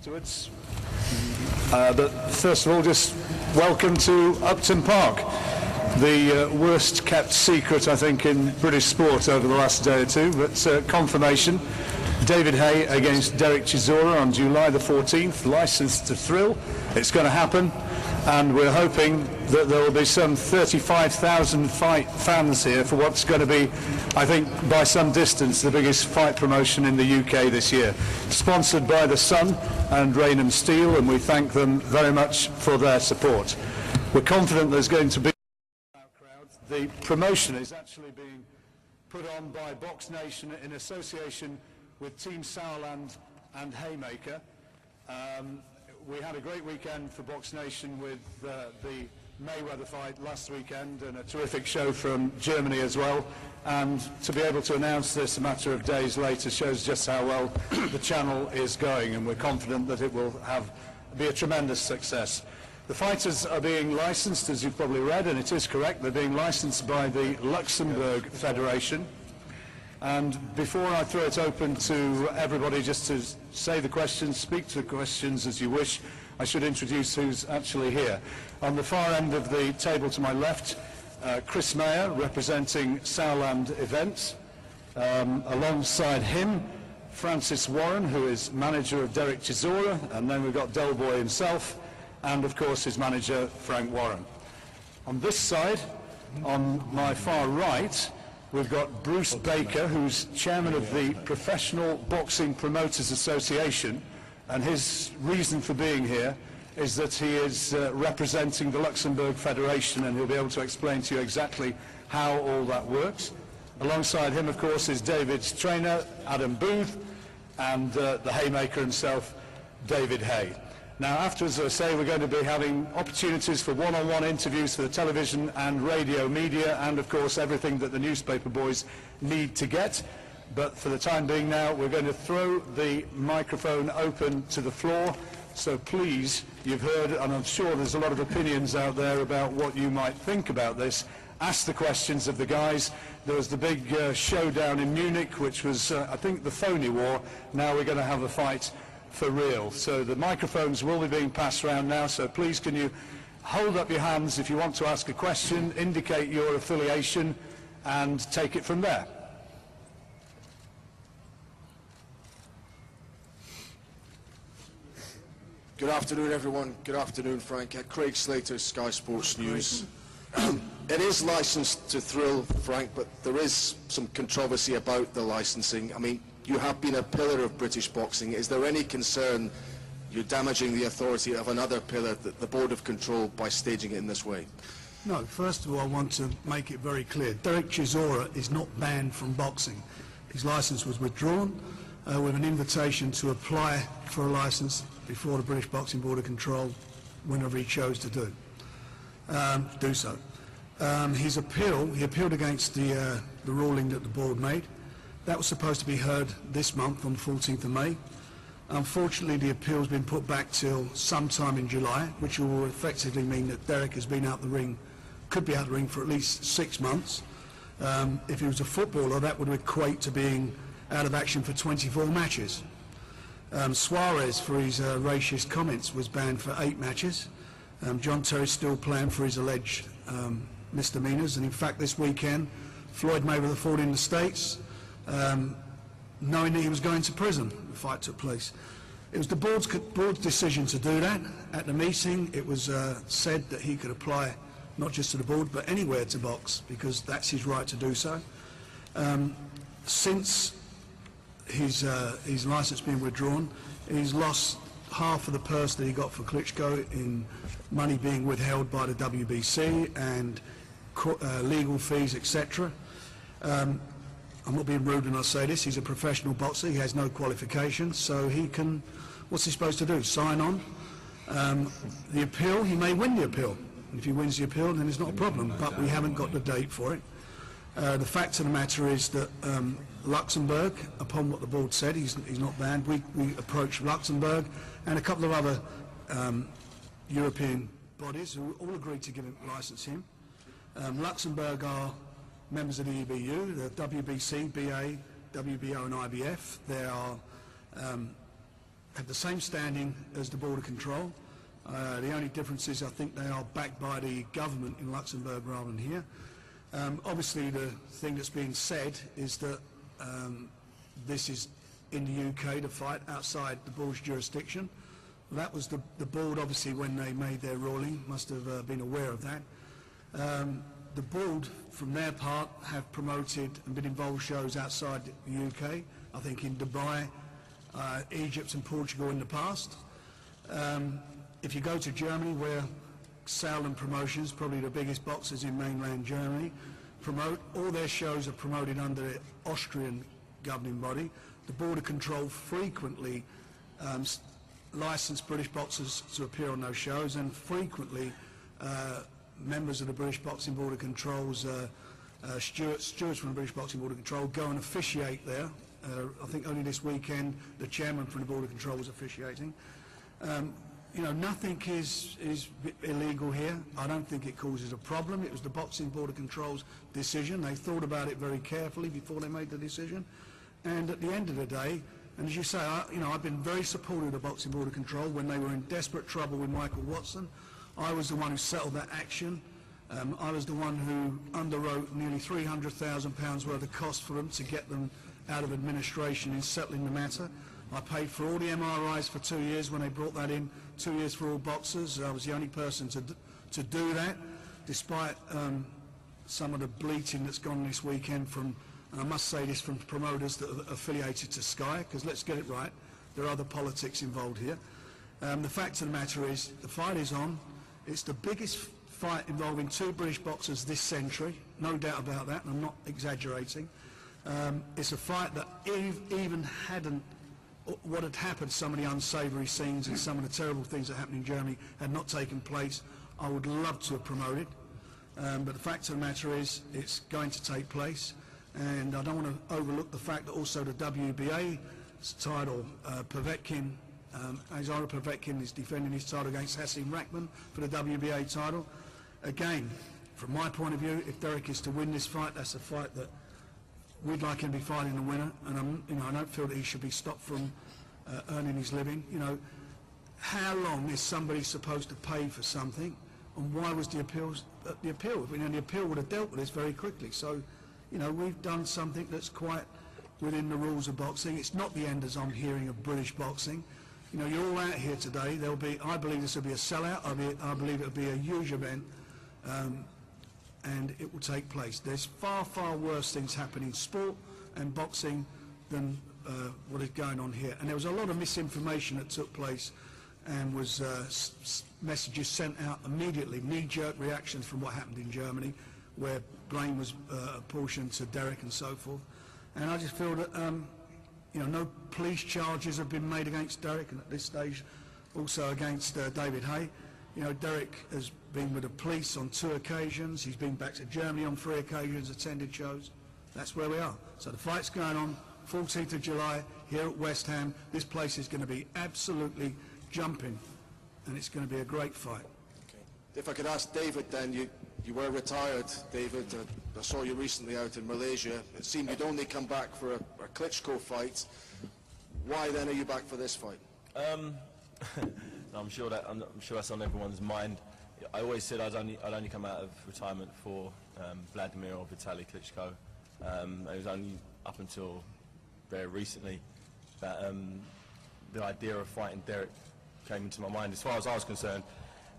afterwards. But first of all, just welcome to Upton Park, the worst kept secret, I think, in British sport over the last day or two, but confirmation. David Haye against Dereck Chisora on July the 14th, licensed to thrill. It's going to happen, and we're hoping that there will be some 35,000 fans here for what's going to be, I think, by some distance, the biggest fight promotion in the UK this year. Sponsored by the Sun and Rainham Steel, and we thank them very much for their support. We're confident there's going to be a crowd. The promotion is actually being put on by Box Nation in association with Team Sauerland and Haymaker. We had a great weekend for Box Nation with the Mayweather fight last weekend, and a terrific show from Germany as well. And to be able to announce this a matter of days later shows just how well the channel is going, and we're confident that it will be a tremendous success. The fighters are being licensed, as you've probably read, and it is correct, they're being licensed by the Luxembourg Federation. And before I throw it open to everybody just to say the questions, speak to the questions as you wish, I should introduce who's actually here. On the far end of the table to my left, Chris Mayer, representing Sauerland Events. Alongside him, Francis Warren, who is manager of Dereck Chisora, and then we've got Del Boy himself, and of course his manager, Frank Warren. On this side, on my far right, we've got Bruce Baker, who's chairman of the Professional Boxing Promoters Association, and his reason for being here is that he is representing the Luxembourg Federation, and he'll be able to explain to you exactly how all that works. Alongside him, of course, is David's trainer, Adam Booth, and the Haymaker himself, David Haye. Now, afterwards, as I say, we're going to be having opportunities for one-on-one interviews for the television and radio media, and of course everything that the newspaper boys need to get. But for the time being now, we're going to throw the microphone open to the floor. So please, you've heard, and I'm sure there's a lot of opinions out there about what you might think about this. Ask the questions of the guys. There was the big showdown in Munich, which was, I think, the phony war. Now we're going to have a fight for real. So the microphones will be being passed around now, so please can you hold up your hands if you want to ask a question, indicate your affiliation, and take it from there. Good afternoon, everyone. Good afternoon, Frank. Craig Slater, Sky Sports News. It is licensed to thrill, Frank, but there is some controversy about the licensing. I mean, you have been a pillar of British boxing. Is there any concern you're damaging the authority of another pillar, the Board of Control, by staging it in this way? No, first of all, I want to make it very clear. Dereck Chisora is not banned from boxing. His licence was withdrawn with an invitation to apply for a licence before the British Boxing Board of Control whenever he chose to do so. His appeal, he appealed against the ruling that the board made. That was supposed to be heard this month on the 14th of May. Unfortunately, the appeal has been put back till sometime in July, which will effectively mean that Dereck has been out the ring, could be out the ring for at least 6 months. If he was a footballer, that would equate to being out of action for 24 matches. Suarez, for his racist comments, was banned for 8 matches. John Terry's still playing for his alleged misdemeanors, and in fact this weekend Floyd Mayweather fought in the States, knowing that he was going to prison. The fight took place. It was the board's decision to do that. At the meeting it was said that he could apply not just to the board but anywhere to box, because that's his right to do so. Since his licence being withdrawn, he's lost half of the purse that he got for Klitschko in money being withheld by the WBC and legal fees, etc. I'm not being rude when I say this. He's a professional boxer. He has no qualifications, so he can. What's he supposed to do? Sign on? The appeal. He may win the appeal. And if he wins the appeal, then it's not a problem. But we haven't got the date for it. The fact of the matter is that Luxembourg, upon what the board said, he's not banned. We approached Luxembourg and a couple of other European bodies who all agreed to license him. Luxembourg are members of the EBU, the WBC, BA, WBO and IBF. They are have the same standing as the border control. The only difference is I think they are backed by the government in Luxembourg rather than here. Obviously the thing that's being said is that this is in the UK, the fight outside the board's jurisdiction. That was the board, obviously, when they made their ruling, must have been aware of that. The board, from their part, have promoted and been involved in shows outside the UK, I think in Dubai, Egypt and Portugal in the past. If you go to Germany, where Sauerland Promotions, probably the biggest boxers in mainland Germany, promote, all their shows are promoted under the Austrian governing body. The border control frequently license British boxers to appear on those shows, and frequently members of the British Boxing Border Control's stewards from the British Boxing Border Control go and officiate there. I think only this weekend the chairman from the Border Control was officiating. You know, nothing is illegal here. I don't think it causes a problem. It was the Boxing Border Control's decision. They thought about it very carefully before they made the decision. And at the end of the day, and as you say, I've been very supportive of the Boxing Border Control when they were in desperate trouble with Michael Watson. I was the one who settled that action. I was the one who underwrote nearly £300,000 worth of cost for them to get them out of administration in settling the matter. I paid for all the MRIs for 2 years when they brought that in, 2 years for all boxers. I was the only person to do that, despite some of the bleating that's gone this weekend from, and I must say this, from promoters that are affiliated to Sky, because let's get it right, there are other politics involved here. The fact of the matter is, the fight is on. It's the biggest fight involving two British boxers this century, no doubt about that, and I'm not exaggerating. It's a fight that even hadn't, what had happened, some of the unsavoury scenes and some of the terrible things that happened in Germany had not taken place, I would love to have promoted. But the fact of the matter is, it's going to take place. And I don't want to overlook the fact that also the WBA's title, Povetkin, Chisora Povetkin is defending his title against Hasim Rahman for the WBA title. Again, from my point of view, if Dereck is to win this fight, that's a fight that we'd like him to be fighting the winner, and I don't feel that he should be stopped from earning his living. You know, how long is somebody supposed to pay for something, and why was the appeal? The appeal would have dealt with this very quickly. So, you know, we've done something that's quite within the rules of boxing. It's not the end, as I'm hearing, of British boxing. You know, you're all out here today. There'll be, I believe this will be a sellout. I believe it'll be a huge event. And it will take place. There's far, far worse things happening in sport and boxing than what is going on here. And there was a lot of misinformation that took place, and was messages sent out immediately, knee-jerk reactions from what happened in Germany, where blame was apportioned to Dereck and so forth. And I just feel that you know, no police charges have been made against Dereck, and at this stage also against David Haye. You know, Dereck has been with the police on 2 occasions. He's been back to Germany on 3 occasions, attended shows. That's where we are. So the fight's going on, 14th of July, here at West Ham. This place is going to be absolutely jumping, and it's going to be a great fight. Okay. If I could ask David then, you were retired, David. I saw you recently out in Malaysia. It seemed you'd only come back for a Klitschko fight. Why then are you back for this fight? I'm sure that's on everyone's mind. I always said I'd only come out of retirement for Vladimir or Vitaly Klitschko. It was only up until very recently that the idea of fighting Dereck came into my mind. As far as I was concerned,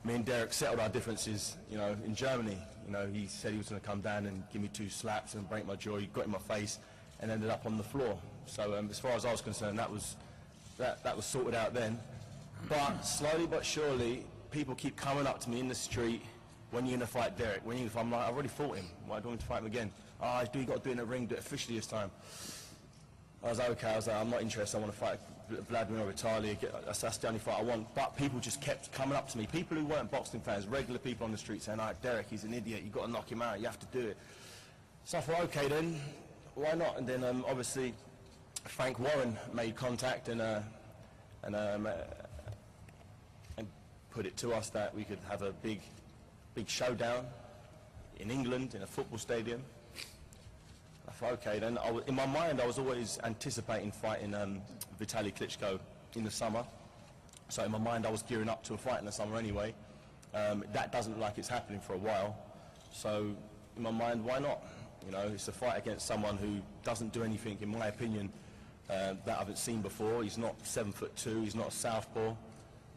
me and Dereck settled our differences, you know, in Germany. You know, he said he was going to come down and give me 2 slaps and break my jaw. He got in my face and ended up on the floor. So as far as I was concerned, that was sorted out then. But slowly but surely, people keep coming up to me in the street, when you're going to fight Dereck, I'm like, I've already fought him, why do you want me to fight him again? Oh, you got to do it in the ring, do it officially this time. I was like, okay, I'm not interested, I want to fight Vladimir or Vitaly, that's the only fight I want. But people just kept coming up to me, people who weren't boxing fans, regular people on the street saying, all right, Dereck, he's an idiot, you've got to knock him out, you have to do it. So I thought, okay then, why not? And then obviously Frank Warren made contact and put it to us that we could have a big showdown in England in a football stadium. I thought, okay then. In my mind I was always anticipating fighting Vitaly Klitschko in the summer. So in my mind, I was gearing up to a fight in the summer anyway. That doesn't look like it's happening for a while. So in my mind, why not? You know, it's a fight against someone who doesn't do anything, in my opinion, that I haven't seen before. He's not 7'2", he's not a southpaw.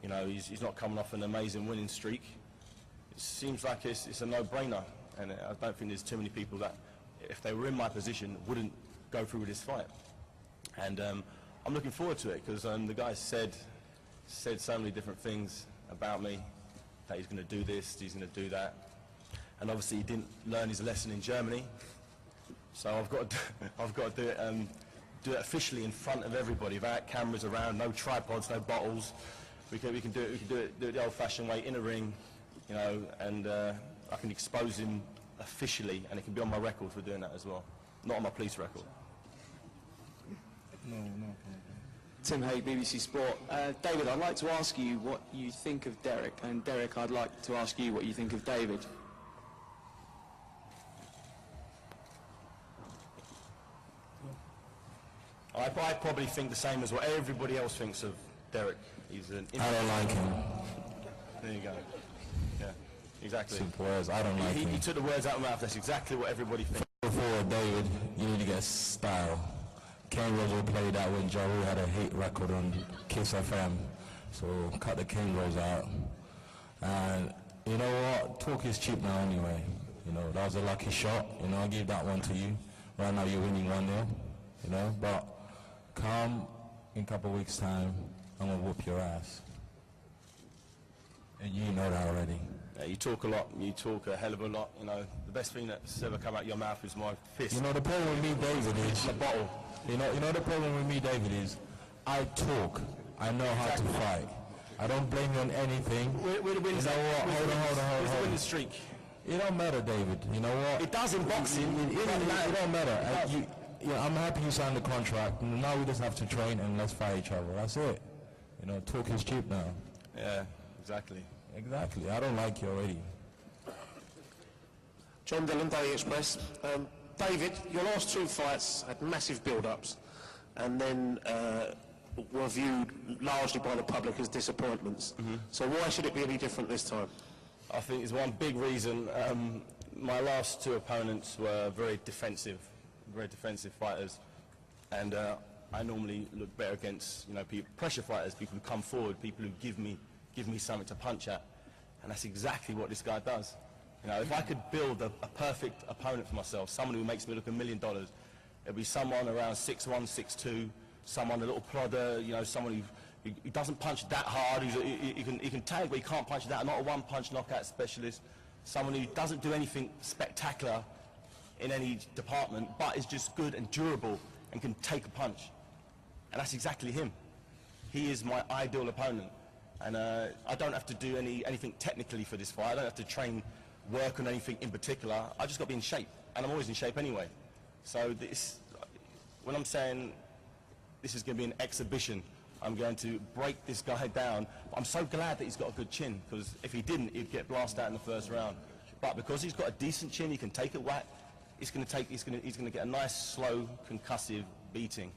You know, he's not coming off an amazing winning streak. It seems like it's a no-brainer, and I don't think there's too many people that, if they were in my position, wouldn't go through with this fight. And I'm looking forward to it, because the guy said so many different things about me, that he's going to do this, he's going to do that. And obviously he didn't learn his lesson in Germany, so I've got to do it officially in front of everybody, without cameras around, no tripods, no bottles. We can do it the old-fashioned way, in a ring, you know, and I can expose him officially, and it can be on my record for doing that as well, not on my police record. No. Tim Haye, BBC Sport. David, I'd like to ask you what you think of Dereck, and Dereck, I'd like to ask you what you think of David. I probably think the same as what everybody else thinks of Dereck. He's an... I don't like him. There you go. Yeah, exactly. Simple words. I don't like him. He took the words out of my mouth. That's exactly what everybody thinks. Before David, you need to get style. Kane Rose will play that when Ja Rule had a hit record on Kiss FM. So cut the Kane Rose out. And you know what? Talk is cheap now anyway. You know, that was a lucky shot. You know, I gave that one to you. Right now you're winning 1-0. You know, but come in a couple of weeks' time, I'm gonna whoop your ass. And you know that already. Yeah, you talk a lot, you talk a hell of a lot, you know. The best thing that's ever come out of your mouth is my fist. You know, the problem with me, David, is... The bottle. You know the problem with me, David, is I talk. I know how to fight. I don't blame you on anything. We're the winners. You know what? Hold on. Where's the winning streak? It don't matter, David. You know what? It does in boxing. It don't matter. I'm happy you signed the contract. Now we just have to train and let's fight each other. That's it. You know, talk is cheap now. Yeah, exactly. Exactly. I don't like you already. John Dillon, Daily Express. David, your last two fights had massive build-ups and then were viewed largely by the public as disappointments. So why should it be any different this time? I think there's one big reason. My last two opponents were very defensive fighters, and I normally look better against, you know, pressure fighters, people who come forward, people who give me something to punch at, and that's exactly what this guy does. You know, if I could build a perfect opponent for myself, someone who makes me look $1 million, it'd be someone around 6'1", 6'2", someone a little plodder, you know, someone who doesn't punch that hard, he can tag but he can't punch that, not a one-punch knockout specialist, someone who doesn't do anything spectacular in any department, but is just good and durable and can take a punch. And that's exactly him. He is my ideal opponent. And I don't have to do anything technically for this fight. I don't have to work on anything in particular. I just got to be in shape, and I'm always in shape anyway. So when I'm saying this is going to be an exhibition, I'm going to break this guy down. But I'm so glad that he's got a good chin, because if he didn't, he'd get blasted out in the first round. But because he's got a decent chin, he can take a whack. He's going to get a nice, slow, concussive beating.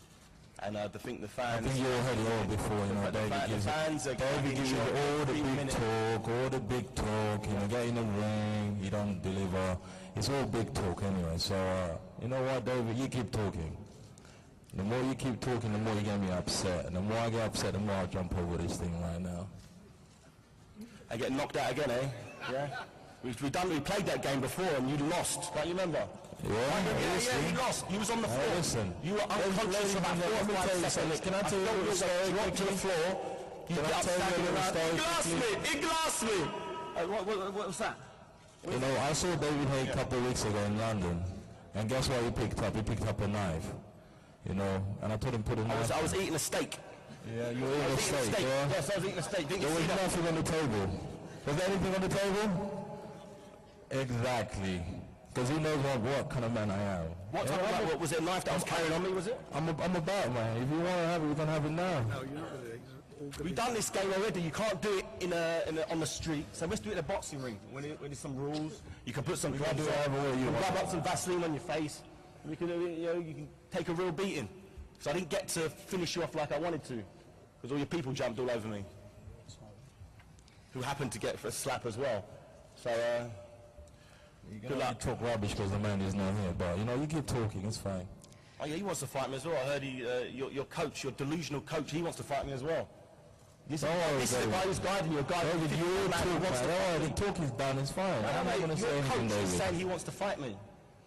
And I think the fans... I think you all heard it all before, you know, David gives you all the big talk, you know, get in the ring, you don't deliver. It's all big talk anyway, so, you know what, David, you keep talking. The more you keep talking, the more you get me upset. And the more I get upset, the more I jump over this thing right now. I get knocked out again, eh? Yeah? We played that game before and you lost, don't you remember? Yeah, you lost. You was on the floor. Listen. You were unconscious for about 4 or 5 seconds. Can I tell you a story? You dropped to the floor. You got staggering around. He glassed me! What was that? You know, I saw David Haye a couple of weeks ago in London, and guess what he picked up? He picked up a knife. You know, and I told him put a knife. I was eating a steak. Yeah, you were eating a steak, yeah? Yes, I was eating a steak. Didn't you There was see that? nothing on the table. Was there anything on the table? Exactly. Because he knows what kind of man I am. What type of knife? Was it a knife that I was carrying on me, was it? I'm about, man. If you want to have it, we can have it now. No, you're not really. We've done this game already. You can't do it on the street. So let's do it in a boxing ring. When there's some rules, you can put some gloves on. You can rub up some Vaseline on your face. You can take a real beating. So I didn't get to finish you off like I wanted to, because all your people jumped all over me, who happened to get for a slap as well. So, You can only talk rubbish because the man is not here, but you know, you keep talking, it's fine. Oh yeah, he wants to fight me as well. I heard your coach, your delusional coach, he wants to fight me as well. This is the guy who's guiding you, a guy David, who you wants to fight me. the talk is done, it's fine. I'm not going to say Your anything, coach is David. saying he wants to fight me.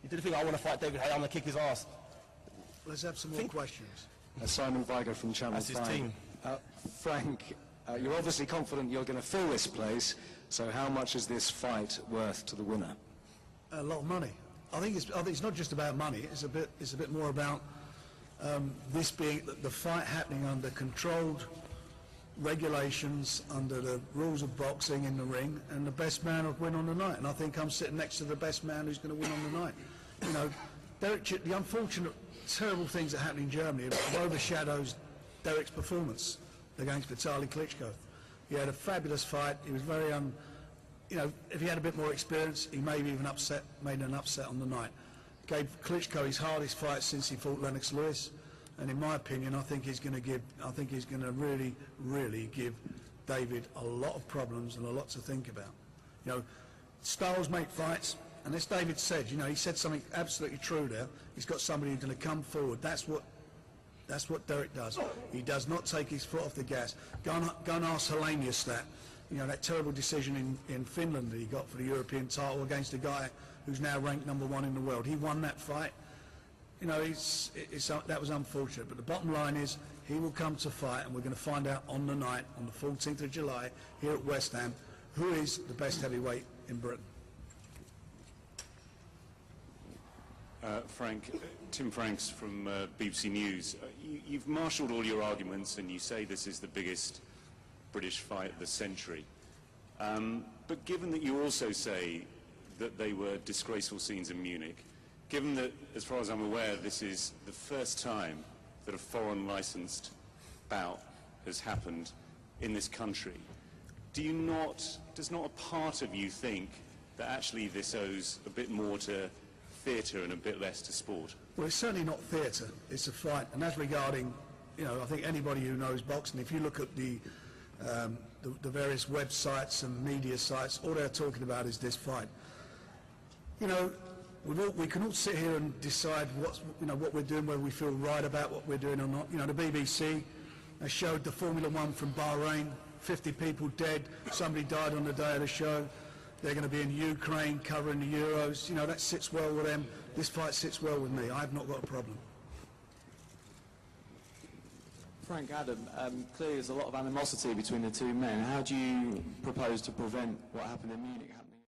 You did think I want to fight David Haye, I'm going to kick his ass. Let's have some more questions. Simon Vigo from Channel That's 5. his team. Frank, you're obviously confident you're going to fill this place, so how much is this fight worth to the winner? A lot of money. I think it's not just about money. It's a bit more about this being the fight happening under controlled regulations, under the rules of boxing in the ring, and the best man will win on the night. And I think I'm sitting next to the best man who's going to win on the night. You know, the unfortunate, terrible things that happen in Germany overshadows Dereck's performance against Vitaly Klitschko. He had a fabulous fight. He was very you know, if he had a bit more experience, he maybe even made an upset on the night. Gave Klitschko his hardest fight since he fought Lennox Lewis, and in my opinion, I think he's going to really, really give David a lot of problems and a lot to think about. You know, styles make fights, and as David said, you know, he said something absolutely true there. He's got somebody who's going to come forward. That's what Dereck does. He does not take his foot off the gas. Go and ask Helenius that. You know, that terrible decision in Finland that he got for the European title against a guy who's now ranked #1 in the world. He won that fight. You know, that was unfortunate. But the bottom line is, he will come to fight, and we're going to find out on the night, on the 14th of July, here at West Ham, who is the best heavyweight in Britain. Frank, Tim Franks from BBC News. You've marshalled all your arguments and you say this is the biggest British fight of the century. But given that you also say that they were disgraceful scenes in Munich, given that, as far as I'm aware, this is the first time that a foreign licensed bout has happened in this country, does not a part of you think that actually this owes a bit more to theatre and a bit less to sport? Well, it's certainly not theatre, it's a fight. And as regarding, you know, I think anybody who knows boxing, if you look at the various websites and media sites, all they're talking about is this fight. You know, we can all sit here and decide what we're doing, whether we feel right about what we're doing or not. You know, the BBC has showed the Formula 1 from Bahrain, 50 people dead, somebody died on the day of the show. They're going to be in Ukraine covering the Euros. You know, that sits well with them. This fight sits well with me. I've not got a problem. Frank, Adam, clearly there's a lot of animosity between the two men. How do you propose to prevent what happened in Munich happening?